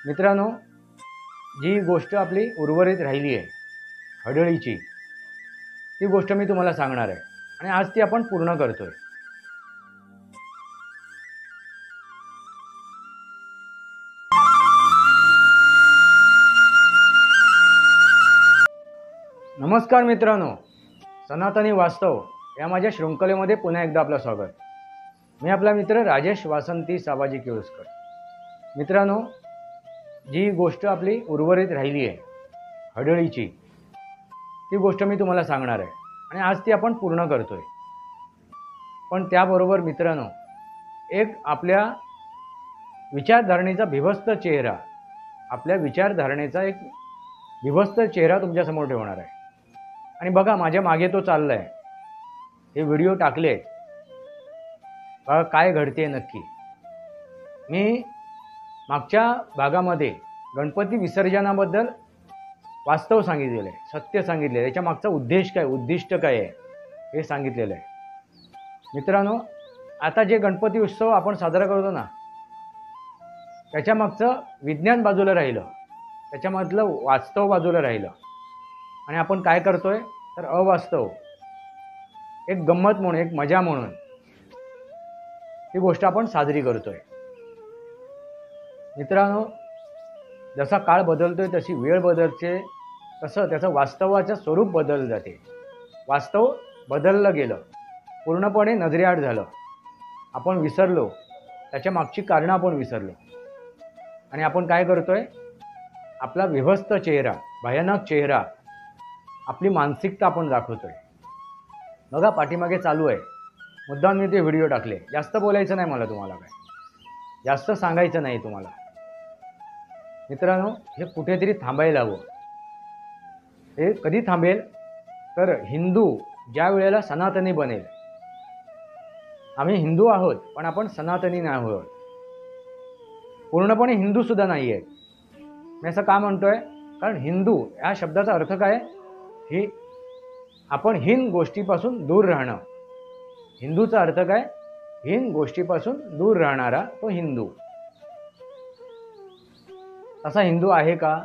मित्रांनो, जी गोष्ट आपली उर्वरित राहिली आहे हडळीची, ती गोष्ट मी तुम्हाला सांगणार आहे आणि आज ती आपण पूर्ण करतोय. नमस्कार मित्रांनो, सनातनी वास्तव या माझ्या शृंखलेमध्ये पुन्हा एकदा आपलं स्वागत. मी आपला मित्र राजेश वासंती साबाजी केळुसकर. मित्रांनो, जी गोष्ट आपली उर्वरित राहिली आहे हडळीची, ती गोष्ट मी तुम्हाला सांगणार आहे आणि आज ती आपण पूर्ण करतोय. पण त्याबरोबर मित्रांनो, एक आपल्या विचारधारणेचा बिभत्स चेहरा, आपल्या विचारधारणेचा एक बिभत्स चेहरा तुमच्यासमोर ठेवणार आहे. आणि बघा, माझ्या मागे तो चालला आहे, हे व्हिडिओ टाकले, बघा काय घडते नक्की. मी मागच्या भागामध्ये गणपती विसर्जनाबद्दल वास्तव सांगितलेलं आहे, सत्य सांगितलेलं आहे, याच्या मागचा उद्देश काय, उद्दिष्ट काय आहे हे सांगितलेलं आहे. मित्रांनो, आता जे गणपती उत्सव आपण साजरा करतो ना, त्याच्या मागचं विज्ञान बाजूला राहिलं, त्याच्यामधलं वास्तव बाजूला राहिलं आणि आपण काय करतोय तर अवास्तव, एक गंमत म्हणून, एक मजा म्हणून ही गोष्ट आपण साजरी करतोय. मित्रांनो, जसा काळ बदलतोय तशी वेळ बदलते, तसं त्याचं वास्तवाचं स्वरूप बदललं जाते. वास्तव बदललं गेलं, पूर्णपणे नजरेआड झालं, आपण विसरलो, त्याच्या मागची कारणं आपण विसरलो आणि आपण काय करतोय, आपला विभत्स चेहरा, भयानक चेहरा, आपली मानसिकता आपण दाखवतोय. बघा, पाठीमागे चालू आहे, मुद्दाम मी ते व्हिडिओ टाकले. जास्त बोलायचं नाही मला, तुम्हाला काय जास्त सांगायचं नाही तुम्हाला. मित्रांनो, हे कुठेतरी थांबायला हवं. हे कधी थांबेल तर हिंदू ज्या वेळेला सनातनी बनेल. आम्ही हिंदू आहोत, पण आपण सनातनी नाही आहोत, पूर्णपणे हिंदूसुद्धा नाही आहेत. मी असं का म्हणतोय, कारण हिंदू या शब्दाचा अर्थ काय, ही आपण हीन गोष्टीपासून दूर राहणं. हिंदूचा अर्थ काय, हीन गोष्टीपासून दूर राहणारा तो हिंदू. तसा हिंदू आहे का?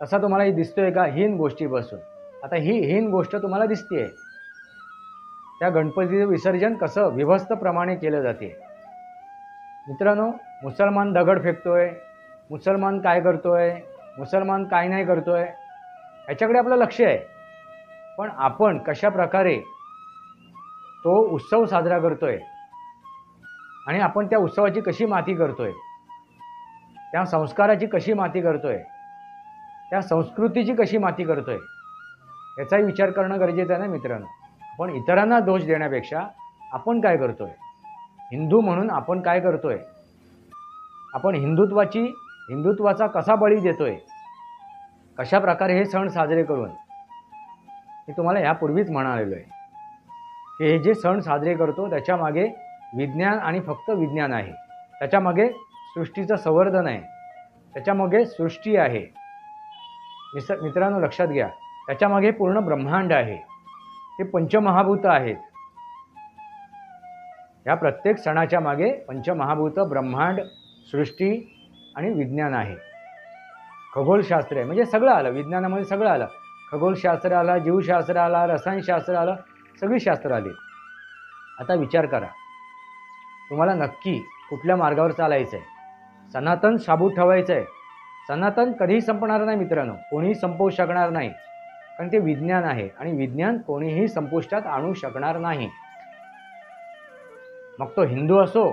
तसा तुम्हाला दिसतोय का हीन गोष्टीपासून? आता ही हीन गोष्ट तुम्हाला दिसतेय, त्या गणपतीचं विसर्जन कसं विभत्सप्रमाणे केलं जाते. मित्रांनो, मुसलमान दगड फेकतोय, मुसलमान काय करतोय, मुसलमान काय नाही करतोय, ह्याच्याकडे आपलं लक्ष आहे. पण आपण कशा प्रकारे तो उत्सव साजरा करतोय आणि आपण त्या उत्सवाची कशी माती करतोय, त्या संस्काराची कशी माती करतोय, त्या संस्कृतीची कशी माती करतोय, याचाही विचार करणं गरजेचं आहे ना मित्रांनो. आपण इतरांना दोष देण्यापेक्षा आपण काय करतोय, हिंदू म्हणून आपण काय करतोय, आपण हिंदुत्वाचा कसा बळी देतोय, कशा प्रकारे हे सण साजरे करून. मी तुम्हाला यापूर्वीच म्हणालेलो आहे की हे जे सण साजरे करतो त्याच्यामागे विज्ञान आणि फक्त विज्ञान आहे. त्याच्यामागे सृष्टीचं संवर्धन आहे, त्याच्यामागे सृष्टी आहे. मित्रांनो, लक्षात घ्या, त्याच्यामागे पूर्ण ब्रह्मांड आहे, ते पंचमहाभूत आहेत. या प्रत्येक सणाच्या मागे पंचमहाभूत, ब्रह्मांड, सृष्टी आणि विज्ञान आहे. खगोलशास्त्र आहे, म्हणजे सगळं आलं, विज्ञानामध्ये सगळं आलं. खगोलशास्त्र आलं, जीवशास्त्र आलं, रसायनशास्त्र आलं, सगळी शास्त्र आली. आता विचार करा, तुम्हाला नक्की कुठल्या मार्गावर चालायचं आहे. सनातन शाबूत ठेवायचं आहे. सनातन कधीही संपणार नाही मित्रांनो, कोणीही संपवू शकणार नाही, कारण ते विज्ञान आहे आणि विज्ञान कोणीही संपुष्टात आणू शकणार नाही. मग तो हिंदू असो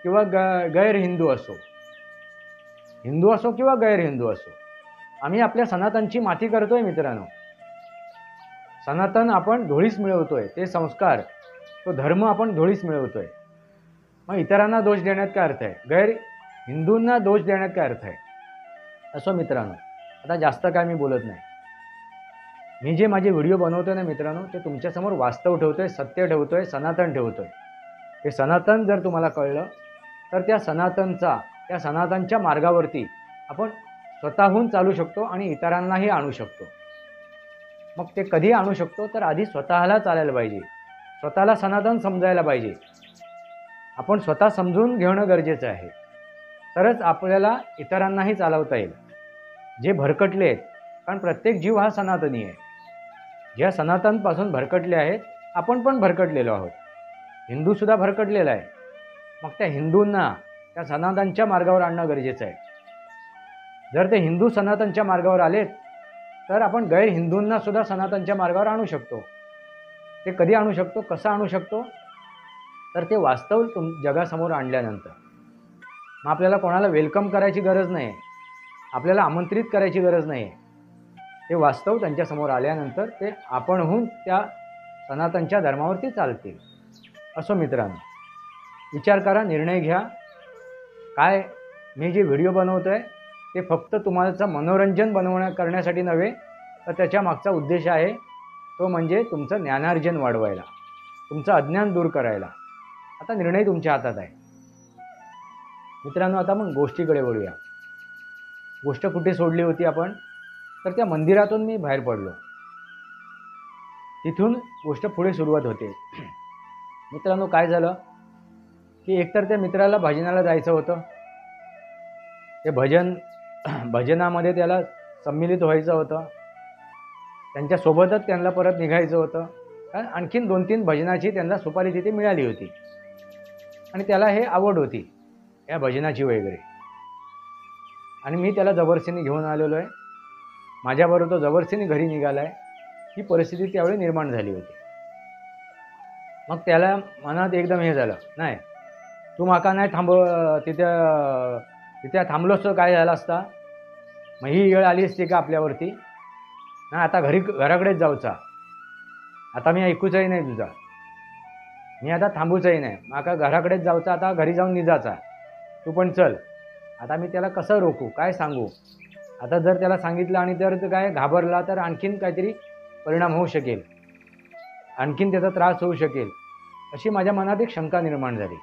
किंवा गैरहिंदू असो, हिंदू असो किंवा गैरहिंदू असो, आम्ही आपल्या सनातनची माती करतोय मित्रांनो. सनातन आपण धुळीस मिळवतोय, ते संस्कार, तो धर्म आपण धुळीस मिळवतोय. मग इतरांना दोष देण्यात काय अर्थ आहे, गैर हिंदूंना दोष देण्यात काय अर्थ आहे? असो मित्रांनो, आता जास्त काय मी बोलत नाही. मी जे माझे व्हिडिओ बनवतोय ना मित्रांनो, ते तुमच्यासमोर वास्तव ठेवतोय, सत्य ठेवतोय, सनातन ठेवतोय. हे सनातन जर तुम्हाला कळलं तर त्या सनातनच्या मार्गावरती आपण स्वतःहून चालू शकतो आणि इतरांनाही आणू शकतो. मग ते कधी आणू शकतो तर आधी स्वतःला चालायला पाहिजे, स्वतःला सनातन समजायला पाहिजे. आपण स्वतः समजून घेणं गरजेचं आहे. तरच आपल्याला इतरांनाही चालवता येईल. जे भरकटले आहेत, कारण प्रत्येक जीव हा सनातनी आहे. ज्या सनातनपासून भरकटले आहेत, आपण पण भरकटलेलो आहोत. हिंदूसुद्धा भरकटलेला आहे. मग त्या हिंदूंना त्या सनातनच्या मार्गावर आणणं गरजेचं आहे. जर ते हिंदू सनातनच्या मार्गावर आलेत तर आपण गैर हिंदूंना सुद्धा सनातनच्या मार्गावर आणू शकतो. ते कधी आणू शकतो, कसं आणू शकतो, तर ते वास्तव जगासमोर आणल्यानंतर. मग आपल्याला कोणाला वेलकम करायची गरज नाही, आपल्याला आमंत्रित करायची गरज नाही. ते वास्तव त्यांच्यासमोर आल्यानंतर ते आपणहून त्या सनातनच्या धर्मावरती चालतील. असो मित्रांनो, विचार करा, निर्णय घ्या. काय मी जे व्हिडिओ बनवतो आहे ते फक्त तुम्हाला मनोरंजन करण्यासाठी नव्हे, तर त्याच्या मागचा उद्देश आहे तो म्हणजे तुमचं ज्ञानार्जन वाढवायला, तुमचं अज्ञान दूर करायला. आता निर्णय तुमच्या हातात आहे. मित्रांनो, आता मग गोष्टीकडे वळूया. गोष्ट कुठे सोडली होती आपण, तर त्या मंदिरातून मी बाहेर पडलो. तिथून गोष्ट पुढे सुरुवात होते. मित्रांनो, काय झालं की एकतर त्या मित्राला भजनाला जायचं होतं. ते भजनामध्ये त्याला सम्मिलित व्हायचं होतं. त्यांच्यासोबतच त्यांना परत निघायचं होतं. कारण आणखीन 2-3 भजनाची त्यांना सुपारी तिथे मिळाली होती आणि त्याला हे आवड होती या भजनाची वगैरे. आणि मी त्याला जबरदस्तीने घेऊन आलेलो आहे. माझ्याबरोबर तो जबरदस्तीने घरी निघाला आहे. ही परिस्थिती त्यावेळी निर्माण झाली होती. मग त्याला मनात एकदम हे झालं, नाही तू माका नाही तिथे थांबलोस तर काय झालं असता, मग ही वेळ आली असती का आपल्यावरती. ना आता घराकडेच जाऊचा. आता मी ऐकूचही नाही तुझा, मी आता थांबूचही नाही, माका घराकडेच जाऊचा, आता घरी जाऊन निजाचा, तू पण चल. आता मी त्याला कसं रोखू, काय सांगू. आता जर त्याला सांगितलं आणि जर काय घाबरला तर आणखीन काहीतरी परिणाम होऊ शकेल, आणखीन त्याचा त्रास होऊ शकेल, अशी माझ्या मनात एक शंका निर्माण झाली.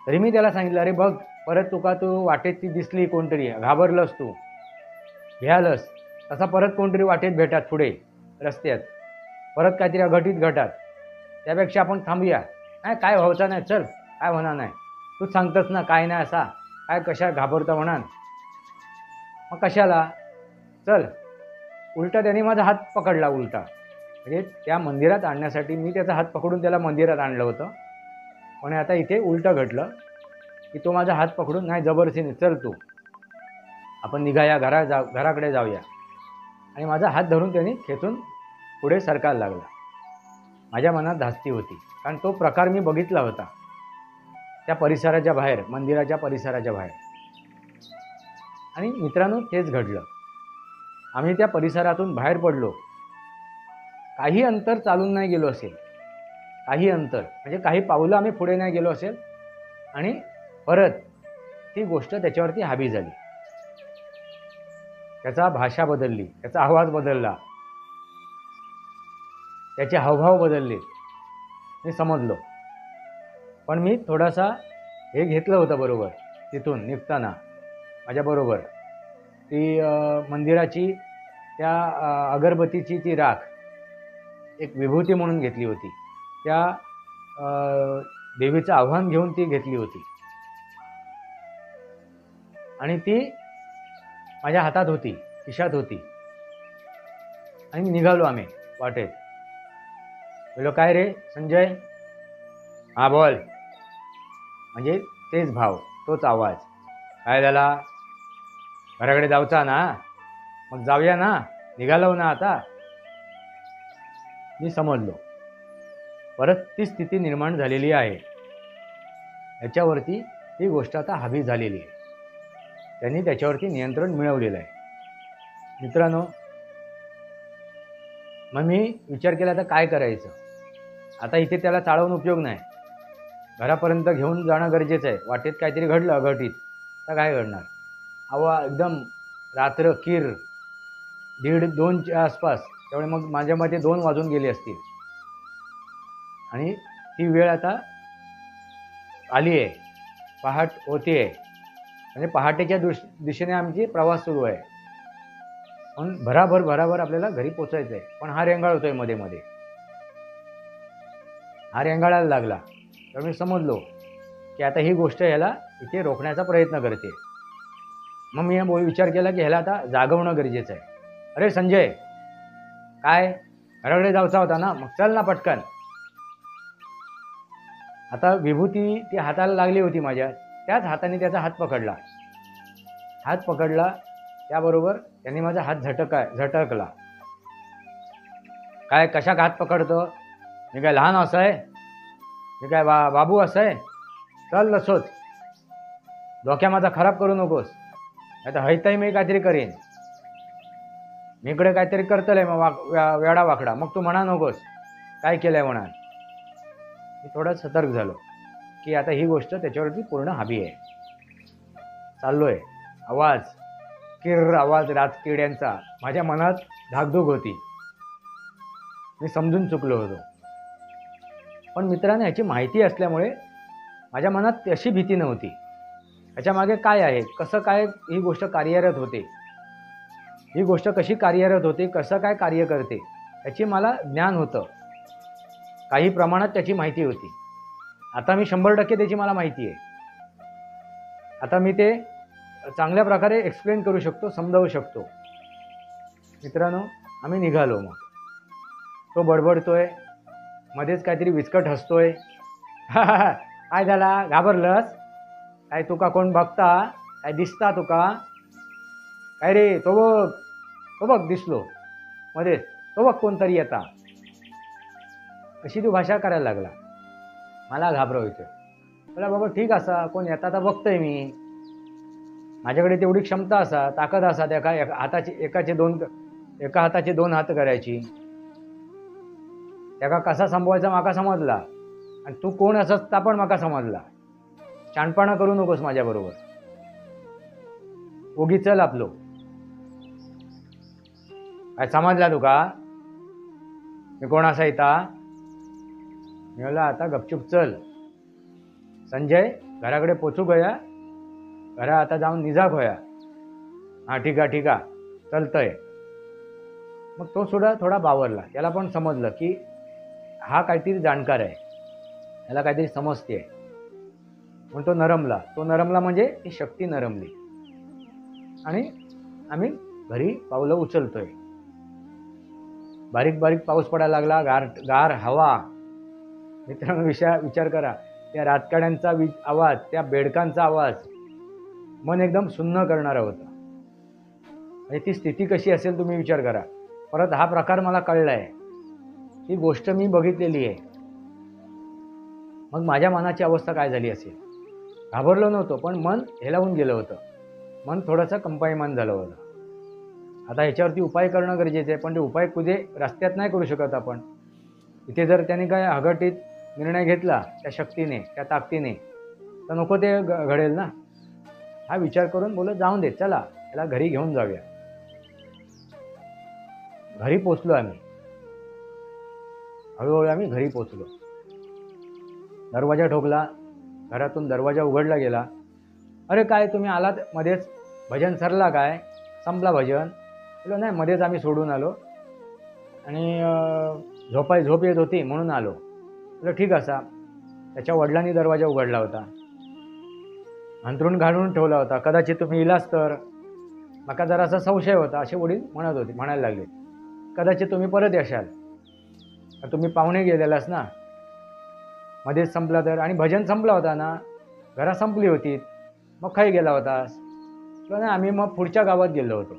तरी मी त्याला सांगितलं, अरे बघ, परत तू वाटेत ती दिसली कोणतरी, घाबरलंस तू, भ्यालस, तसा परत कोणतरी वाटेत भेटात पुढे रस्त्यात, परत काहीतरी अघटित घटात, त्यापेक्षा आपण थांबूया. नाही काय व्हायचं नाही, चल काय होणार नाही, तूच सांगतस ना काय नाही असा, काय कशा घाबरता म्हणान, मग कशाला, चल. उलटा त्याने माझा हात पकडला, उलटा म्हणजे त्या मंदिरात आणण्यासाठी मी त्याचा हात पकडून त्याला मंदिरात आणलं होतं. पण आता इथे उलटं घडलं की तो माझा हात पकडून, नाही जबरदस्तीने, चल तू आपण निघाया, घराकडे जाऊया. आणि माझा हात धरून त्यांनी खेचून पुढे सरकायला लागला. माझ्या मनात धास्ती होती, कारण तो प्रकार मी बघितला होता त्या परिसराच्या बाहेर, मंदिराच्या परिसराच्या बाहेर. आणि मित्रांनो, तेच घडलं. आम्ही त्या परिसरातून बाहेर पडलो. काही अंतर चालून नाही गेलो असेल, काही अंतर म्हणजे काही पावलं आम्ही पुढे नाही गेलो असेल, आणि परत ती गोष्ट त्याच्यावरती हावी झाली. त्याचा भाषा बदलली, त्याचा आवाज बदलला, त्याचे हावभाव बदलले, मी समजलो. पण मी थोडासा हे घेतलं होतं बरोबर. तिथून निघताना माझ्याबरोबर ती मंदिराची त्या अगरबत्तीची ती राख एक विभूती म्हणून घेतली होती. त्या देवीचं आव्हान घेऊन ती घेतली होती आणि ती माझ्या हातात होती, खिशात होती. आणि निघालो आम्ही वाटेत. बोलो, काय रे संजय, हा बोल. म्हणजे तेच भाव, तोच आवाज. काय झाला, घराकडे जाऊचा ना, मग जाऊया ना, निघालो ना आता. मी समजलो परत ती स्थिती निर्माण झालेली आहे. याच्यावरती ही गोष्ट आता हावी झालेली आहे. त्यांनी त्याच्यावरती नियंत्रण मिळवलेलं आहे. मित्रांनो, मग मी विचार केला, आता काय करायचं. आता इथे त्याला चाळवून उपयोग नाही, घरापर्यंत घेऊन जाणं गरजेचं आहे. वाटेत काहीतरी घडलं अघटित तर काय घडणार. एकदम रात्र किर 1:30-2च्या आसपास, त्यामुळे मग माझ्या मते 2 वाजून गेले असतील. आणि ती वेळ आता आली आहे, पहाट होती आहे, म्हणजे पहाटेच्या दिशेने आमची प्रवास सुरू आहे. पण भराभर आपल्याला घरी पोचायचं आहे. पण हा रेंगाळ होतोय मध्ये मध्ये, हा रेंगाळायला लागला. तर मी समजलो की आता ही गोष्ट याला इथे रोखण्याचा प्रयत्न करते. मग मी विचार केला की ह्याला आता जागवणं गरजेचं आहे. अरे संजय, काय घराकडे जायचा होता ना, मग चल ना पटकन. आता विभूती ती हाताला लागली होती माझ्या, त्याच हाताने त्याचा हात पकडला. हात पकडला त्याबरोबर त्यांनी माझा हात झटकला. काय कशाक हात पकडतो? मी काय लहान असं आहे? मी काय बाबू असं आहे? चल लसोच, डोक्या माझा खराब करू नकोस. आता हैताही मी काहीतरी करीन. मी इकडे काहीतरी करतलंय मग वेडा वाकडा, मग तू म्हणा नकोस काय केलंय म्हणा. मी थोडा सतर्क झालो की आता ही गोष्ट त्याच्यावरती पूर्ण हवी आहे. चाललोय, आवाज किर्र आवाज रातकिड्यांचा. माझ्या मनात धाकधूक होती. मी समजून चुकलो होतो. पण मित्रांनो, ह्याची माहिती असल्यामुळे माझ्या मनात अशी भीती नव्हती. ह्याच्या मागे काय आहे, कसं काय ही गोष्ट कार्यरत होते, ही गोष्ट कशी कार्यरत होते, कसं काय कार्य करते याची मला ज्ञान होतं. काही प्रमाणात त्याची माहिती होती. आता मी 100% त्याची मला माहिती आहे. आता मी ते चांगल्या प्रकारे एक्सप्लेन करू शकतो, समजावू शकतो. मित्रांनो, आम्ही निघालो. मग तो बडबडतोय, मध्येच काहीतरी विचकट हसतोय. काय झाला, घाबरलंस काय? तुका कोण बघता काय? दिसता तुका काय रे? तो बघ दिसलो मध्येच, तो बघ कोणतरी येता. अशी ती भाषा करायला लागला. मला घाबरवायचं. मला बाबा ठीक असा, कोण येता तर बघतोय मी. माझ्याकडे तेवढी क्षमता असा, ताकद असा, एका हाताचे दोन हात करायची. त्याका कसा संपवायचा माका समजला, आणि तू कोण असस ता पण माका समजला. शाणपणा करू नकोस माझ्याबरोबर. उगी चल आपलो. काय समजला तुका मी कोण असा इता? मी म्हणला आता गपचूप चल. संजय घराकडे पोचू गया, घरा आता जाऊन निजाक होया. हा ठीक आहे चलतंय. मग तो सुद्धा थोडा बावरला. त्याला पण समजलं की हा काहीतरी जाणकार आहे, याला काहीतरी समजते. म्हणून तो नरमला म्हणजे ती शक्ती नरमली. आणि आम्ही घरी पावलं उचलतोय. बारीक बारीक पाऊस पडायला लागला, गार हवा. मित्रांनो, विचार करा, त्या रातकाड्यांचा आवाज, त्या बेडकांचा आवाज मन एकदम सुन्न करणारा होता. आणि ती स्थिती कशी असेल तुम्ही विचार करा. परत हा प्रकार मला कळला आहे, ही गोष्ट मी बघितलेली आहे. मग माझ्या मनाची अवस्था काय झाली असेल? घाबरलो नव्हतो, पण मन हेलावून गेलं होतं. मन थोडंसं कंपायमान झालं होतं. आता ह्याच्यावरती उपाय करणं गरजेचं आहे, पण ते उपाय कुठे रस्त्यात नाही करू शकत आपण. इथे जर त्याने काय हगटीत निर्णय घेतला त्या शक्तीने, त्या ताकदीने, तर नको ते घडेल ना. हा विचार करून बोलत जाऊन दे, चला याला घरी घेऊन जाऊया. घरी पोचलो आम्ही. हळूहळू आम्ही घरी पोचलो. दरवाजा ठोकला, घरातून दरवाजा उघडला गेला. अरे काय तुम्ही आलात मध्येच? भजन सरला काय? संपला भजन? बोलो नाही, मध्येच आम्ही सोडून आलो आणि झोप येत होती म्हणून आलो. बोलो ठीक असा. त्याच्या वडिलांनी दरवाजा उघडला होता, अंथरूण घालून ठेवला होता. कदाचित तुम्ही इलास तर. माका जरासा संशय होता, असे वडील म्हणायला लागले. कदाचित तुम्ही परत येशाल, तुम्ही पाहुणे गेलेलास ना, मध्येच संपला तर. आणि भजन संपला होता ना, घरा संपली होती, मग खाई गेला होतास? नाही, आम्ही मग पुढच्या गावात गेलो होतो,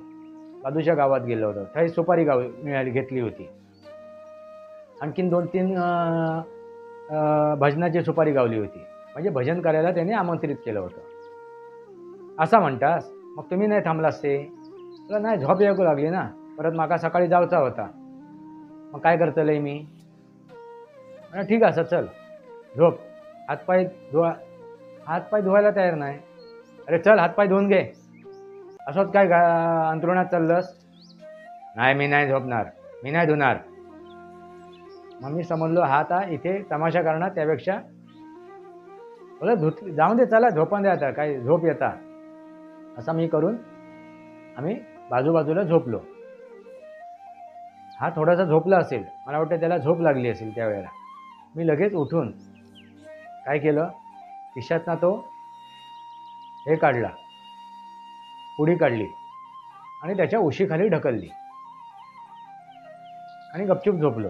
बाजूच्या गावात गेलो होतो. काही सुपारी घेतली होती. आणखीन 2-3 भजनाची सुपारी गावली होती. म्हणजे भजन करायला त्याने आमंत्रित केलं होतं असं म्हणतास. मग तुम्ही नाही थांबलास ते? नाही, झोप येऊ लागली ना, परत माका सकाळी जायचा होता. मग काय करतलंय मी? ठीक असं चल झोप. हातपाय धुवायला तयार नाही. अरे चल हातपाय धुवून घे. असंच काय अंथरुणात चाललंस? नाही, मी नाही झोपणार, मी नाही धुणार. मग मी समजलो हा आता इथे तमाशा करणार, त्यापेक्षा बोला जाऊन दे, चला झोपण दे, आता काय झोप येता. असं मी करून आम्ही बाजूबाजूला झोपलो. हा थोडासा झोपला असेल, मला वाटतं त्याला झोप लागली असेल त्यावेळेला. मी लगेच उठून काय केलं, खिशातनं तो हे काढला, पुडी काढली आणि त्याच्या उशीखाली ढकलली आणि गपचूप झोपलो.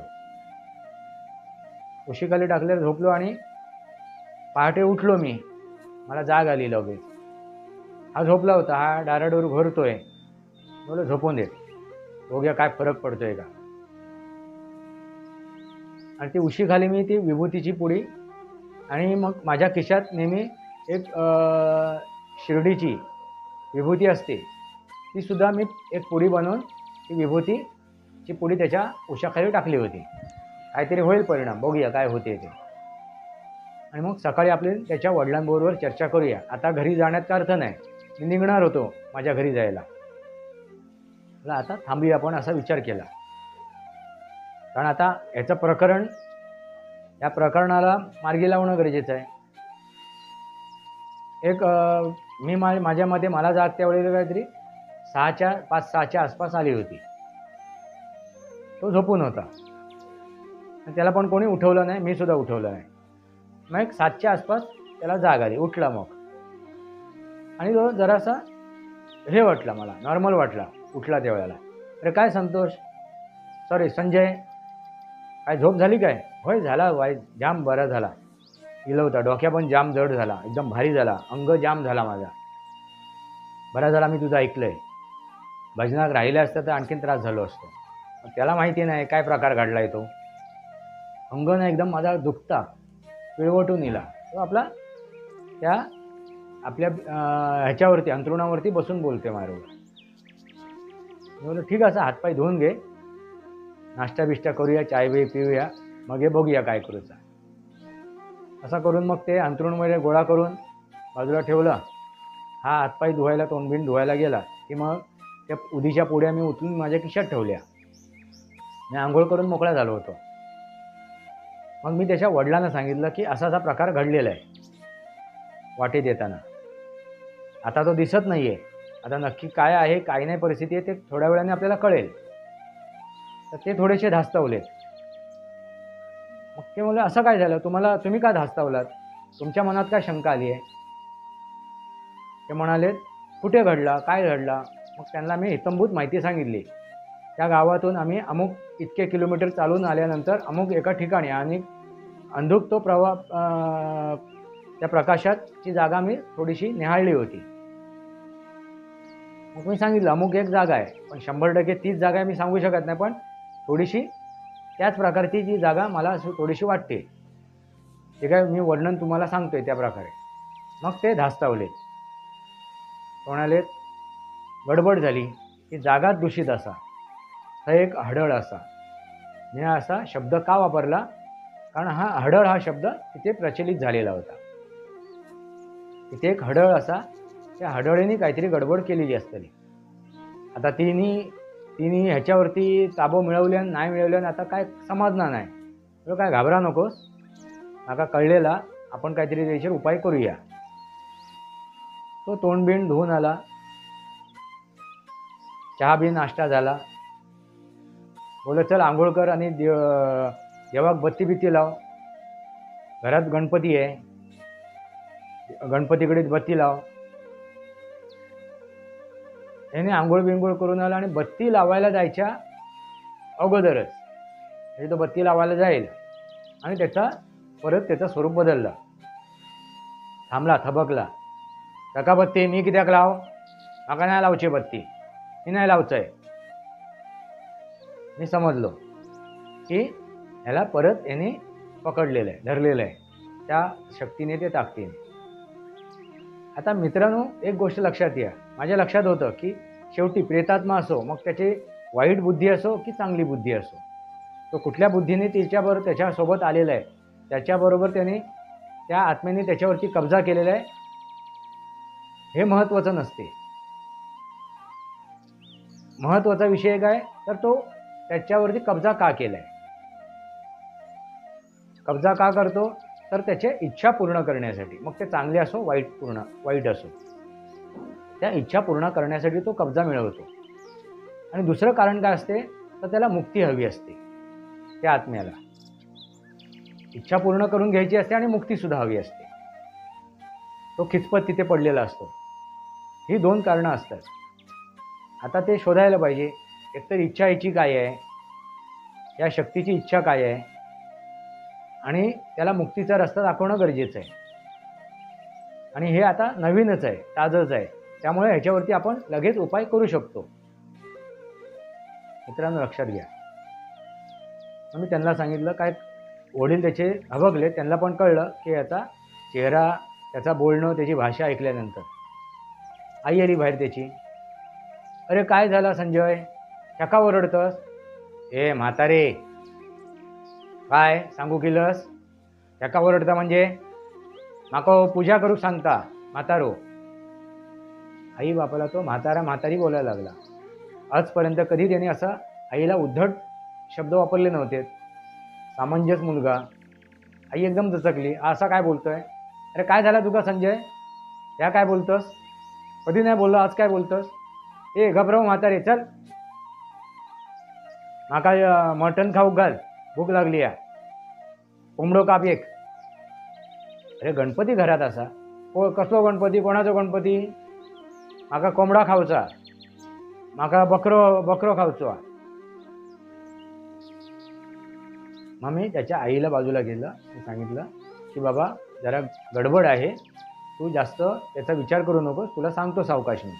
उशीखाली टाकल्यावर झोपलो आणि पहाटे उठलो मी. मला जाग आली लगेच. हा झोपला होता, हा डाराडोर घोरतोय. बोलो झोपून दे, बघूया काय फरक पडतोय का. आणि ती उशीखाली मी ती विभूतीची पुडी आणि मग माझ्या खिशात नेहमी एक शिर्डीची विभूती असते, ती सुद्धा मी एक पुडी बनवून ती विभूतीची पुडी त्याच्या उशाखाली टाकली होती. काहीतरी होईल परिणाम, बघूया काय होते ते. आणि मग सकाळी आपली त्याच्या वडिलांबरोबर चर्चा करूया. आता घरी जाण्यात का अर्थ नाही, मी निघणार होतो माझ्या घरी जायला. मला आता थांबूया आपण असा विचार केला. कारण आता याचं प्रकरण, या प्रकरणाला मार्गी लावणं गरजेचं आहे. एक मी माझ्या मते मला जाग त्यावेळेला काहीतरी 5-6च्या आसपास आली होती. तो झोपून होता, त्याला पण कोणी उठवलं नाही, मी सुद्धा उठवलं नाही. मग एक 7च्या आसपास त्याला जाग आली. उठला मग आणि तो जरासा हे वाटला, मला नॉर्मल वाटला उठला त्यावेळेला. अरे काय संतोष, सॉरी संजय, काय झोप झाली काय? होय झाला, जाम बरा झाला. गेलं होता, डोक्या पण जाम जड झाला, एकदम भारी झाला, अंग जाम झाला माझा. बरा झाला मी तुझं ऐकलंय. भजनात राहिले असतं तर आणखीन त्रास झालो असतो. त्याला माहिती नाही काय प्रकार घडलाय तो. अंग ना एकदम माझा दुखता पिळवटून येला. तो आपला त्या आपल्या ह्याच्यावरती अंथरुणावरती बसून बोलते माझ्याबरोबर. मी बोललो ठीक आहे, हातपाय धुवून घे, नाश्ता बिष्टा करूया, चाय बी पिऊया, मग हे बघूया काय करूचा. असा करून मग ते अंथरुणमध्ये गोळा करून बाजूला ठेवलं. हा हातपाय धुवायला, तोंडबिंड धुवायला गेला की मग त्या उदीच्या पुड्या मी उचलून माझ्या खिशात ठेवल्या. मी आंघोळ करून मोकळा झालो होतो. मग मी त्याच्या वडिलांना सांगितलं की असा असा प्रकार घडलेला आहे वाटेत येताना. आता तो दिसत नाही आहे, आता नक्की काय आहे काय नाही परिस्थिती आहे ते थोड्या वेळाने आपल्याला कळेल. तर ते थोडेसे धास्तावलेत. मग ते म्हणले असं काय झालं तुम्ही का धास्तावलात, तुमच्या मनात काय शंका आली आहे? ते म्हणाले कुठे घडला, काय घडला. मग त्यांना मी हितंभूत माहिती सांगितली. त्या गावातून आम्ही अमुक इतके किलोमीटर चालून आल्यानंतर अमुक एका ठिकाणी आणि अंधुक तो त्या प्रकाशाची जागा मी थोडीशी निहाळली होती. मग मी सांगितलं अमुक एक जागा आहे, पण 100% तीच जागा आहे मी सांगू शकत नाही, पण थोडीशी त्याच प्रकारची जी जागा मला थोडीशी वाटते, ते काय मी वर्णन तुम्हाला सांगतोय त्या प्रकारे. मग ते धास्तावले. म्हणाले गडबड झाली की जागा दूषित असा, हा एक हडळ असा. मी असा शब्द का वापरला, कारण हा हडळ हा शब्द तिथे प्रचलित झालेला होता. तिथे एक हडळ असा, त्या हडळीने काहीतरी गडबड केलेली असतली. आता तिने ह्याच्यावरती ताबो मिळवल्या नाही मिळवल्या आता काय समजणार नाही. तर काय घाबरा नकोस, आता कळलेला आपण काहीतरी त्याच्यावर उपाय करूया. तो तोंडबिंड धुवून आला, चहा बी नाश्ता झाला. बोलत चल आंघोळ कर आणि देवाक बत्ती बित्ती लाव, घरात गणपती आहे, गणपतीकडे बत्ती लाव. याने आंघोळ बिंघोळ करून आला आणि बत्ती लावायला जायच्या अगोदरच म्हणजे तो बत्ती लावायला जाईल आणि त्याचं स्वरूप बदललं. थांबला, थबकला. काका बत्ती मी कित्याक लाव, माका नाही लावची बत्ती, मी नाही लावचंय. मी समजलो की ह्याला परत याने पकडलेलं आहे, धरलेलं आहे त्या शक्तीने, ते ताकदीने. आता मित्रांनो एक गोष्ट लक्षात या, माझ्या लक्षात होतं की शेवटी प्रेतात्मा असो, मग त्याची वाईट बुद्धी असो की चांगली बुद्धी असो, तो कुठल्या बुद्धीने त्याच्यासोबत आलेला आहे, त्याच्याबरोबर त्याने त्या आत्म्याने त्याच्यावरती कब्जा केलेला आहे हे महत्त्वाचं नसते. महत्त्वाचा विषय काय तर तो त्याच्यावरती कब्जा का केलाय. कब्जा का करतो तर त्याच्या इच्छा पूर्ण करण्यासाठी, मग ते चांगले असो वाईट असो, त्या इच्छा पूर्ण करण्यासाठी तो कब्जा मिळवतो. आणि दुसरं कारण काय असते तर त्याला मुक्ती हवी असते. त्या आत्म्याला इच्छा पूर्ण करून घ्यायची असते आणि मुक्ती सुद्धा हवी असते. तो खिचपत तिथे पडलेला असतो. ही 2 कारणं असतात. आता ते शोधायला पाहिजे. एकतर इच्छा याची काय आहे, या शक्तीची इच्छा काय आहे आणि त्याला मुक्तीचा रस्ता दाखवणं गरजेचं आहे. आणि हे आता नवीनच आहे, ताजंच आहे, त्यामुळे ह्याच्यावरती आपण लगेच उपाय करू शकतो. मित्रांनो लक्षात घ्या. मग मी त्यांना सांगितलं. काय वडील त्याचे हबकले. त्यांना पण कळलं की याचा चेहरा, त्याचा बोलणं, त्याची भाषा ऐकल्यानंतर. आई आली बाहेर त्याची. अरे काय झालं संजय, का ओरडतस? ए म्हातारे, काय सांगू केलंस? का ओरडता म्हणजे? माका पूजा करू सांगता म्हातारो. आई बापाला तो म्हातारा म्हातारी बोलायला लागला. आजपर्यंत कधी त्याने असा आईला उद्धट शब्द वापरले नव्हते. सामंजस मुलगा. आई एकदम दचकली. असा काय बोलतोय? अरे काय झाला तुका संजय? त्या काय बोलतोस? कधी नाही बोललो, आज काय बोलतोस? ए घबराव म्हातारे, चल माका मटण खाऊ घाल, भूक लागली आहे. कोंबडो काप एक. अरे गणपती घरात असा? कसलो गणपती? कोणाचो गणपती? माका कोंबडा खाऊचा, माका बकरो खाऊचो. मग मी त्याच्या आईला बाजूला घेतलं आणि सांगितलं की बाबा जरा गडबड आहे, तू जास्त त्याचा विचार करू नकोस, तुला सांगतो सावकाश मी.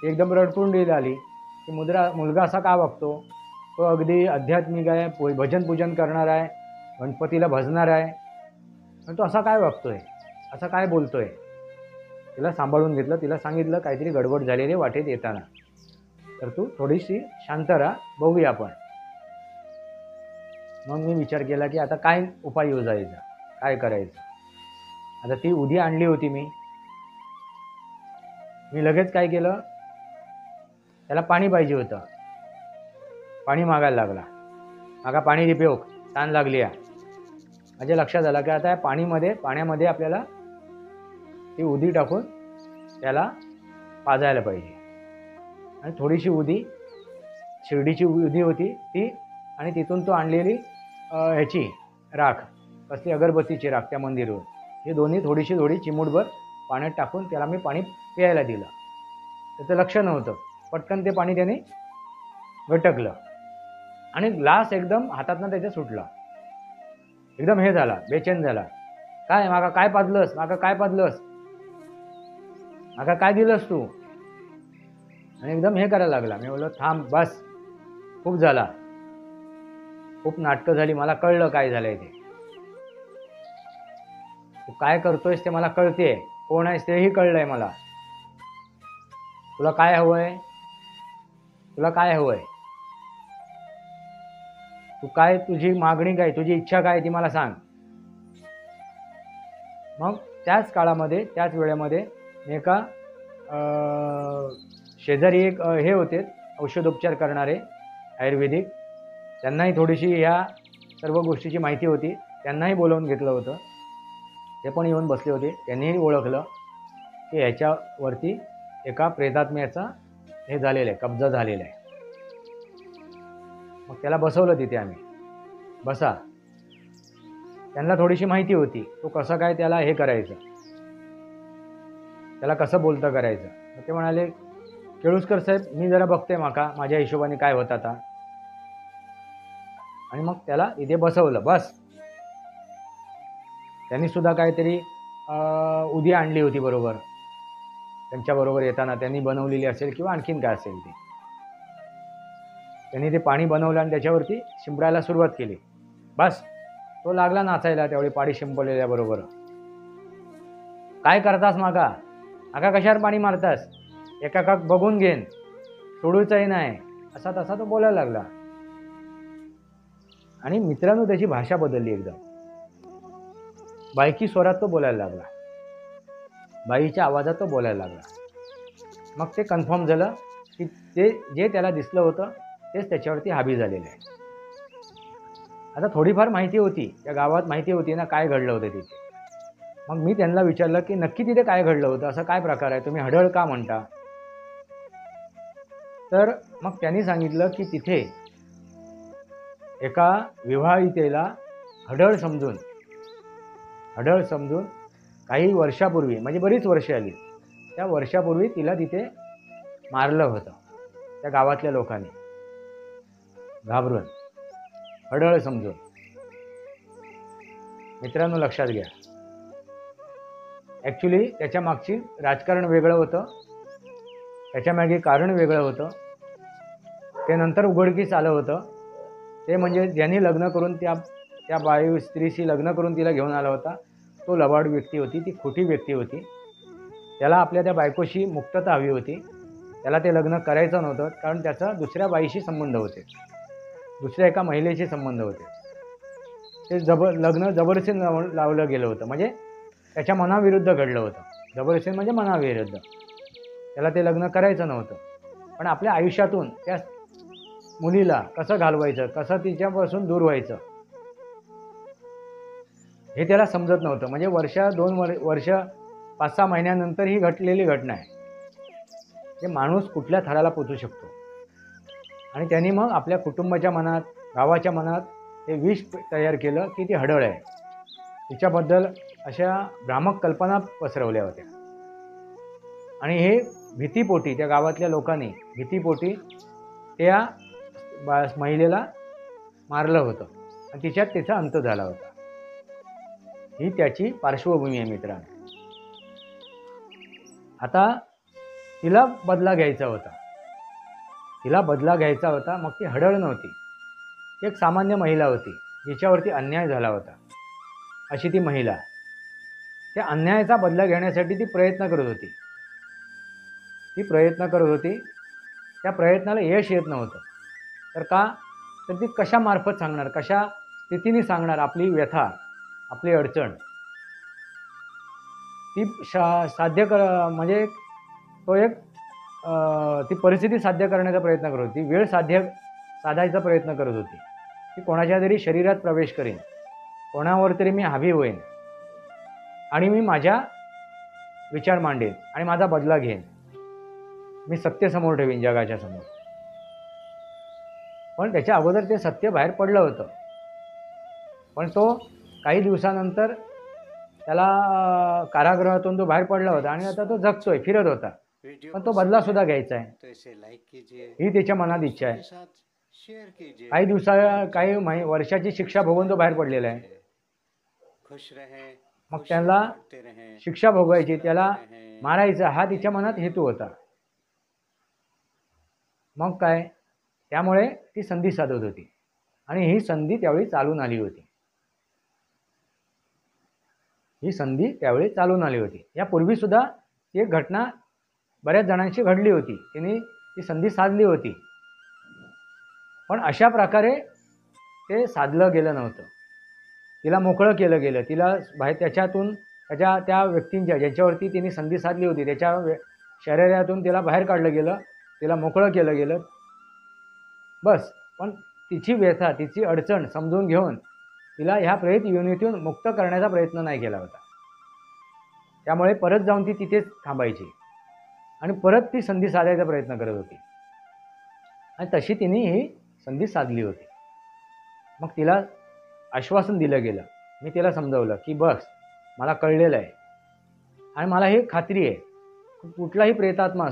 एकदम रडकुंडीला आली की मुलगा असा का वागतो? तो अगदी आध्यात्मिक आहे, भजन पूजन करणार आहे, गणपतीला भजणार आहे, पण तो असा काय वागतोय, असा काय बोलतोय? तिला सांभाळून घेतलं. तिला सांगितलं काहीतरी गडबड झालेली वाटेत येताना, तर तू थोडीशी शांत राहा, बघूया आपण. मग मी विचार केला की आता काय उपाय योजायचा, काय करायचं. आता ती उदी आणली होती मी लगेच काय केलं, त्याला पाणी पाहिजे होतं. पाणी मागायला लागला. मागा पाणी दे पिओक, तहान लागली आहे. माझ्या लक्षात आलं की आता पाण्यामध्ये आपल्याला ती उदी टाकून त्याला पाजायला पाहिजे. आणि थोडीशी उदी, शिर्डीची उदी होती ती, आणि तिथून तो आणलेली ह्याची राख, कसली अगरबत्तीची राख त्या मंदिरवर, हे दोन्ही थोडी चिमूटभर पाण्यात टाकून त्याला मी पाणी प्यायला दिलं. त्याचं लक्ष नव्हतं. पटकन ते पाणी त्याने गटकलं आणि ग्लास एकदम हातातनं त्याच्या सुटला. एकदम हे झाला, बेचैन झाला. काय मागा काय पाजलंस? मागा काय पाजलंस? मागा काय दिलंस तू? आणि एकदम हे करायला लागला. मी बोललो थांब, बस, खूप झाला, खूप नाटकं झाली, मला कळलं काय झालंय ते. तू काय करतोयस ते मला कळतेय, कोण आहेस तेही कळलंय मला. तुला काय हवंय? तुला काय हवंय? तू काय, तुझी मागणी काय, तुझी इच्छा काय ती मला सांग. मग त्याच काळामध्ये, त्याच वेळेमध्ये एका शेजारी एक हे होते औषधोपचार करणारे आयुर्वेदिक, त्यांनाही थोडीशी ह्या सर्व गोष्टीची माहिती होती. त्यांनाही बोलावून घेतलं होतं. ते पण येऊन बसले होते. त्यांनीही ओळखलं की ह्याच्यावरती एका प्रेतात्म्याचा हे झालेलं आहे, कब्जा झालेला आहे. मग त्याला बसवलं तिथे आम्ही. बसा. त्यांना थोडीशी माहिती होती तो कसं काय त्याला हे करायचं, त्याला कसं बोलतं करायचं. मग ते म्हणाले केळुसकर साहेब, मी जरा बघते माका माझ्या हिशोबाने काय होत आता. आणि मग त्याला इथे बसवलं. बस. त्यांनी सुद्धा काहीतरी उदी आणली होती बरोबर, त्यांच्याबरोबर येताना त्यांनी बनवलेली असेल किंवा आणखीन काय असेल ती. त्यांनी ते पाणी बनवलं आणि त्याच्यावरती शिंपडायला सुरुवात केली. बस. तो लागला नाचायला त्यावेळी पाणी शिंपडलेल्याबरोबर. काय करतास मागा? मागा कशावर पाणी मारतास? एका बघून घेन, सोडूचंही नाही, असा तसा तो बोलायला लागला. आणि मित्रांनो त्याची भाषा बदलली एकदम. बायकी स्वरात तो बोलायला लागला, बाईच्या आवाजात तो बोलायला लागला. मग ते कन्फर्म झालं की ते जे त्याला दिसलं होतं तेच त्याच्यावरती हावी झालेलं आहे. आता थोडीफार माहिती होती, त्या गावात माहिती होती ना काय घडलं होतं तिथे. मग मी त्यांना विचारलं की नक्की तिथे काय घडलं होतं, असं काय प्रकार आहे, तुम्ही हडळ का म्हणता? तर मग त्यांनी सांगितलं की तिथे एका विवाहितेला हडळ समजून काही वर्षापूर्वी, म्हणजे बरीच वर्षे आली, त्या वर्षापूर्वी तिला तिथे मारलं होतं त्या गावातल्या लोकांनी, घाबरून, हडळ समजून. मित्रांनो लक्षात घ्या, ॲक्च्युली त्याच्या मागची राजकारण वेगळं होतं, त्याच्या मागे कारण वेगळं होतं. ते नंतर उघडकीस आलं होतं. ते म्हणजे ज्यांनी लग्न करून त्या बाई स्त्रीशी लग्न करून तिला घेऊन आला होता, तो लबाड व्यक्ती होती, ती खोटी व्यक्ती होती. त्याला आपल्या त्या बायकोशी मुक्तता हवी होती. त्याला ते लग्न करायचं नव्हतं, कारण त्याचा दुसऱ्या बाईशी संबंध होते, दुसऱ्या एका महिलेशी संबंध होते. ते लग्न जबरदस्तीने लावलं गेलं होतं, म्हणजे त्याच्या मनाविरुद्ध घडलं होतं. जबरदस्ती म्हणजे मनाविरुद्ध. त्याला ते लग्न करायचं नव्हतं, पण आपल्या आयुष्यातून त्या मुलीला कसं घालवायचं, कसं तिच्यापासून दूर व्हायचं हे त्याला समजत नव्हतं. म्हणजे दोन वर्ष 5-6 महिन्यानंतर ही घडलेली घटना आहे. जे माणूस कुठल्या थराला पोचू शकतो. आणि त्यांनी मग आपल्या कुटुंबाच्या मनात, गावाच्या मनात हे विष तयार केलं की ती हडळ आहे. तिच्याबद्दल अशा भ्रामक कल्पना पसरवल्या होत्या. आणि हे भीतीपोटी त्या गावातल्या लोकांनी भीतीपोटी त्या महिलेला मारलं होतं आणि तिच्यात तिचा अंत झाला होता. ही त्याची पार्श्वभूमी आहे मित्रांनो. आता तिला बदला घ्यायचा होता. मग ती हडळ नव्हती, एक सामान्य महिला होती जिच्यावरती अन्याय झाला होता. अशी ती महिला त्या अन्यायाचा बदला घेण्यासाठी ती प्रयत्न करत होती. त्या प्रयत्नाला यश येत नव्हतं. तर ती कशा मार्फत सांगणार, कशा स्थितीने सांगणार आपली व्यथा, आपली अडचण. ती म्हणजे ती परिस्थिती साध्य करण्याचा प्रयत्न करत होती. वेळ साधायचा प्रयत्न करत होती. ती कोणाच्या तरी शरीरात प्रवेश करेन, कोणावर तरी मी हावी होईन आणि मी माझ्या विचार मांडेन आणि माझा बदला घेईन. मी सत्य समोर ठेवीन जगाच्या समोर. पण त्याच्या अगोदर ते सत्य बाहेर पडलं होतं. पण तो काही दिवसानंतर त्याला कारागृहातून तो बाहेर पडला होता आणि आता तो जगतोय, फिरत होता. पण तो बदला सुद्धा घ्यायचा आहे, ही त्याच्या मनात इच्छा आहे. काही वर्षाची शिक्षा भोगून तो बाहेर पडलेला आहे. मग त्याला शिक्षा भोगायची, त्याला मारायचं हा तिच्या मनात हेतू होता. मग काय, त्यामुळे ती संधी साधत होती आणि ही संधी त्यावेळी चालून आली होती. यापूर्वी सुद्धा ती एक घटना बऱ्याच जणांशी घडली होती. तिने ती संधी साधली होती, पण अशा प्रकारे ते साधलं गेलं नव्हतं. तिला मोकळं केलं गेलं. तिला त्याच्यातून त्या व्यक्तींच्या ज्याच्यावरती तिने संधी साधली होती त्याच्या शरीरातून तिला बाहेर काढलं गेलं, तिला मोकळं केलं गेलं. बस. पण तिची व्यथा, तिची अडचण समजून घेऊन तिला ह्या प्रेत योनीतून मुक्त करण्याचा प्रयत्न नाही केला होता. त्यामुळे परत जाऊन ती तिथेच थांबायची आणि परत ती संधी साधायचा प्रयत्न करत होती. आणि तशी तिने ही संधी साधली होती. मग तिला आश्वासन दिलं गेलं. मी तिला समजावलं की बस, मला कळलेलं आहे आणि मला हे खात्री आहे, कुठलीही प्रेतात्मा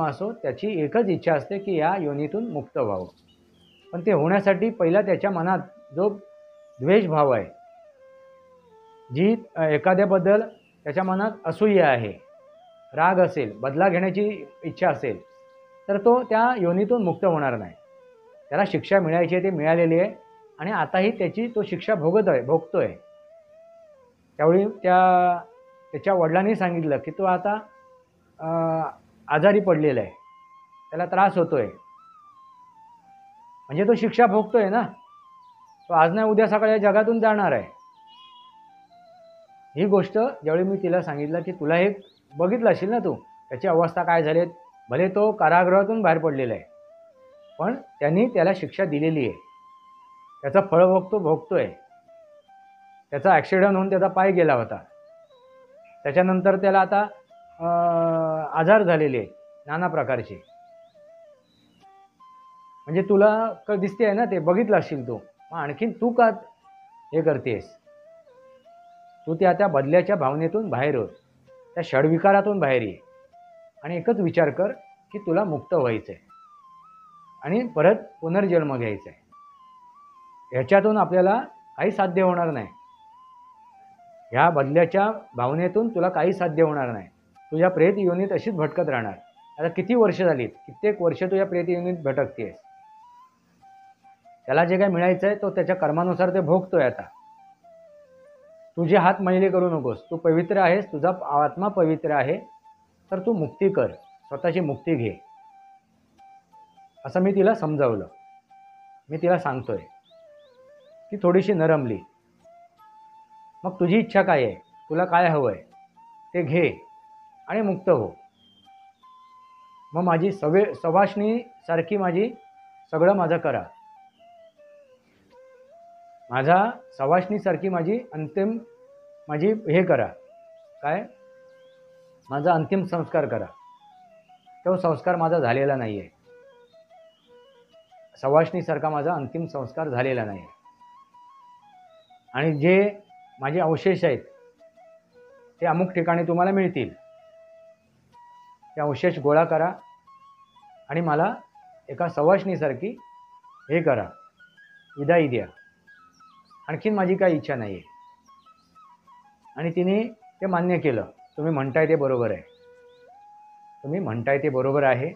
असो त्याची एकच इच्छा असते की या योनीतून मुक्त व्हावं. पण ते होण्यासाठी पहिला त्याच्या मनात जो द्वेषभाव आहे, जी एखाद्याबद्दल त्याच्या मनात असूया आहे, राग असेल, बदला घेण्याची इच्छा असेल, तर तो त्या योनीतून मुक्त होणार नाही. त्याला शिक्षा मिळायची आहे, ती मिळालेली आहे आणि आताही तो शिक्षा भोगतोय. त्यावेळी त्याच्या वडिलांनी सांगितलं की तो आता आजारी पडलेला आहे, त्याला त्रास होतोय. म्हणजे तो शिक्षा भोगतोय ना, तो आज नाही उद्या सकाळी या जगातून जाणार आहे. ही गोष्ट ज्यावेळी मी तिला सांगितलं की तुला हे बघितलं असेल ना तू, त्याची अवस्था काय झाली, भले तो कारागृहातून बाहेर पडलेला आहे, पण त्यांनी त्याला शिक्षा दिलेली आहे. त्याचं फळ भोगतोय. त्याचा ॲक्सिडेंट होऊन त्याचा पाय गेला होता. त्याच्यानंतर त्याला आता आजार झालेले आहेत नाना प्रकारचे. म्हणजे तुला दिसते आहे ना, ते बघितलं असेल तू. मग आणखीन तू का हे करतेस? तू त्या बदल्याच्या भावनेतून बाहेर हो. त्या षडविकारातून बाहेर ये आणि एकच विचार कर की तुला मुक्त व्हायचं आहे आणि परत पुनर्जन्म घ्यायचा आहे. ह्याच्यातून आपल्याला काही साध्य होणार नाही. ह्या बदल्याच्या भावनेतून तुला काही साध्य होणार नाही. तुझ्या प्रेत योनीत अशीच भटकत राहणार. आता किती वर्ष झालीत, कित्येक वर्ष तुझ्या प्रेत योनीत भटकतेस. त्याला जे काही मिळायचं आहे तो त्याच्या कर्मानुसार ते भोगतोय. आता तुझे हात मैले करू नकोस. तू पवित्र आहेस, तुझा आत्मा पवित्र आहे, तर तू मुक्ती कर, स्वतःची मुक्ती घे, असं मी तिला समजावलं. मी तिला सांगतोय. ती थोडीशी नरमली. मग तुझी इच्छा काय आहे, तुला काय हवं आहे ते घे आणि मुक्त हो. मग माझी सवाष्णीसारखी माझी सगळं माझं करा. माझा सवाष्णीसारखी माझी हे करा. काय? माझा अंतिम संस्कार करा. तो संस्कार माझा झालेला नाही आहे. सवाष्णीसारखा माझा अंतिम संस्कार झालेला नाही आहे. आणि जे माझे अवशेष आहेत ते अमुक ठिकाणी तुम्हाला मिळतील. ते अवशेष गोळा करा आणि मला एका सवाष्णीसारखी हे करा, विदाई द्या. आणखीन माझी काही इच्छा नाही आहे. आणि तिने ते मान्य केलं. तुम्ही म्हणताय ते बरोबर आहे. तुम्ही म्हणताय ते बरोबर आहे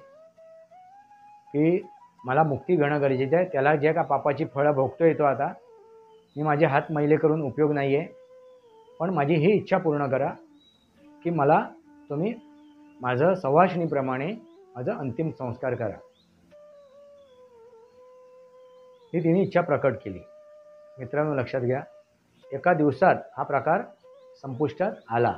की मला मुक्ती घेणं गरजेचं आहे. त्याला जे का पापाची फळं भोगतोय तो आता मी माझे हात मैले करून उपयोग नाही आहे. पण माझी ही इच्छा पूर्ण करा की मला तुम्ही माझं सवाष्णीप्रमाणे माझं अंतिम संस्कार करा. ही तिने इच्छा प्रकट केली. मित्रांनो, लक्षात घ्या, एका दिवसात हा प्रकार संपुष्टात आला.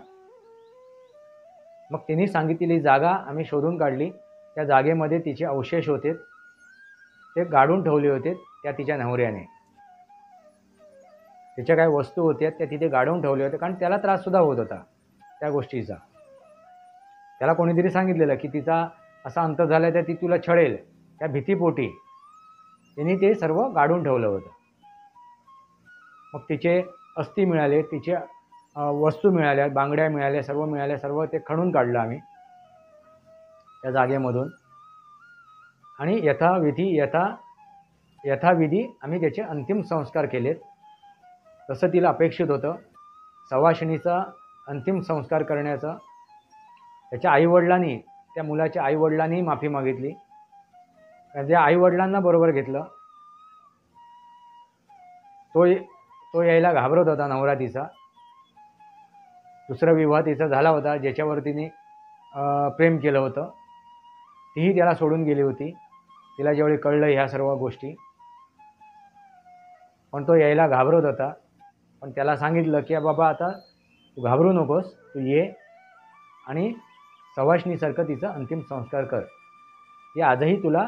मग तिने सांगितलेली जागा आम्ही शोधून काढली. त्या जागेमध्ये तिचे अवशेष होते, ते गाडून ठेवले होते त्या तिच्या नवऱ्याने. तिच्या काही वस्तू होत्या त्या तिथे गाडून ठेवले होते, कारण त्याला त्राससुद्धा होत होता त्या गोष्टीचा. त्याला कोणीतरी सांगितलेलं की तिचा असा अंत झाला तर ती तुला छळेल, त्या भीतीपोटी तिने ते सर्व गाडून ठेवलं होतं. मग तिचे अस्थी मिळाले, तिचे वस्तू मिळाल्या, बांगड्या मिळाल्या, सर्व मिळाल्या. सर्व ते खणून काढलं आम्ही त्या जागेमधून आणि यथाविधी आम्ही त्याचे अंतिम संस्कार केलेत. तसं तिला अपेक्षित होतं. सवाष्णीचा अंतिम संस्कार करण्याचं त्याच्या आईवडिलांनी, त्या मुलाच्या आईवडिलांनी माफी मागितली. त्याच्या आईवडिलांना बरोबर घेतलं. तो यायला घाबरत होता नवरा तिचा. दुसरा विवाह तिचा झाला होता ज्याच्यावर तिने प्रेम केलं होतं. तीही त्याला सोडून गेली होती. तिला ज्यावेळी कळलं ह्या सर्व गोष्टी, पण तो यायला घाबरत होता. पण त्याला सांगितलं की बाबा आता तू घाबरू नकोस, तू ये आणि सवाष्णीसारखं तिचा अंतिम संस्कार कर. ती आजही तुला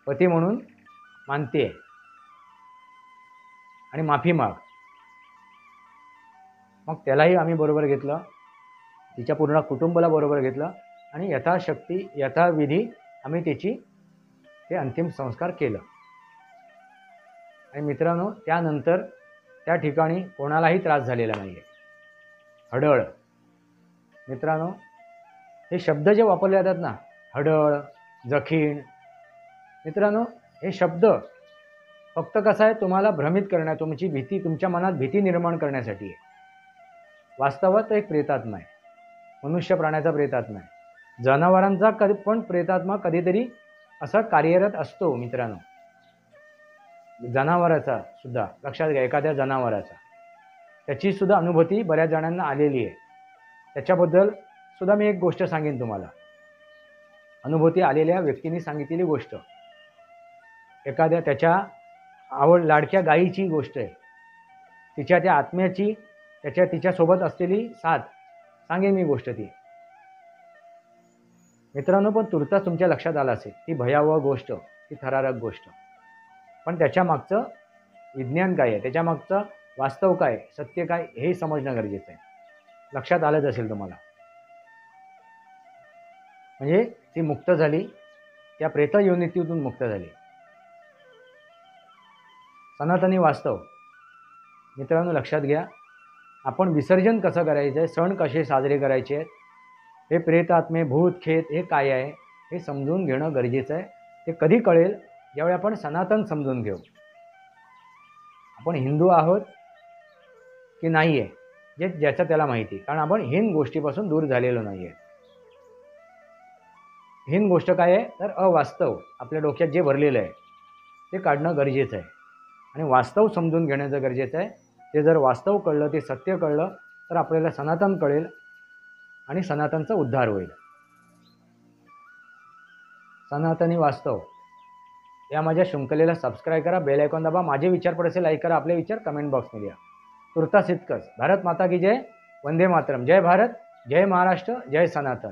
पती म्हणून मानते आणि माफी माग. मग त्यालाही आम्ही बरोबर घेतलं, तिच्या पूर्ण कुटुंबाला बरोबर घेतलं आणि यथाशक्ती यथाविधी आम्ही ते अंतिम संस्कार केलं. आणि मित्रांनो, त्यानंतर त्या ठिकाणी कोणालाही त्रास झालेला नाही आहे. हडळ. मित्रांनो, हे शब्द जे वापरले जातात ना, हडळ, जखीण, मित्रांनो, हे शब्द फक्त कसं आहे, तुम्हाला भ्रमित करण्या, तुमच्या मनात भीती निर्माण करण्यासाठी आहे. वास्तवात एक प्रेतात्मा आहे. मनुष्य प्राण्याचा प्रेतात्मा आहे. जनावरांचा पण प्रेतात्मा कधीतरी असा कार्यरत असतो. मित्रांनो, जनावराचा सुद्धा लक्षात घ्या. एखाद्या जनावराचा त्याची सुद्धा अनुभूती बऱ्याच जणांना आलेली आहे. त्याच्याबद्दल सुद्धा मी एक गोष्ट सांगेन तुम्हाला. अनुभूती आलेल्या व्यक्तीने सांगितलेली गोष्ट, एखाद्या त्याच्या लाडक्या गायीची गोष्ट आहे. तिच्या त्या आत्म्याची तिच्यासोबत असलेली साथ सांगेन मी गोष्ट ती. मित्रांनो, पण तुर्तास तुमच्या लक्षात आलं असेल ती भयावह गोष्ट, ती थरारक गोष्ट. पण त्याच्या मागचं विज्ञान काय आहे, त्याच्या मागचं वास्तव काय, सत्य काय, हे समजणं गरजेचं आहे. लक्षात आलंच असेल तुम्हाला. म्हणजे ती मुक्त झाली, त्या प्रेत योनीतून मुक्त झाली. सनातनी वास्तव. मित्रांनो, लक्षात घ्या, आपण विसर्जन कसं करायचं आहे, सण कसे साजरे करायचे आहेत, हे प्रेतात्मे भूत खेत हे काय आहे हे समजून घेणं गरजेचं आहे. ते कधी कळेल, ज्यावेळी आपण सनातन समजून घेऊ. आपण हिंदू आहोत की नाही आहे जे ज्याचं त्याला माहिती, कारण आपण हीन गोष्टीपासून दूर झालेलो नाही आहे. हीन गोष्ट काय आहे तर अवास्तव आपल्या डोक्यात जे भरलेलं आहे ते काढणं गरजेचं आहे आणि वास्तव समजून घेण्याचं गरजेचं आहे. ते जर वास्तव कळलं, ते सत्य कळलं तर आपल्याला सनातन कळेल आणि सनातनचा उद्धार होईल. सनातनी वास्तव या माझ्या शृंखलेला सबस्क्राईब करा, बेल आयकॉन दाबा, माझे विचार पडसे लाईक करा, आपले विचार कमेंट बॉक्समध्ये या. तुर्तास इतकंच. भारत माता की जय, वंदे मातरम. जय भारत, जय महाराष्ट्र, जय सनातन.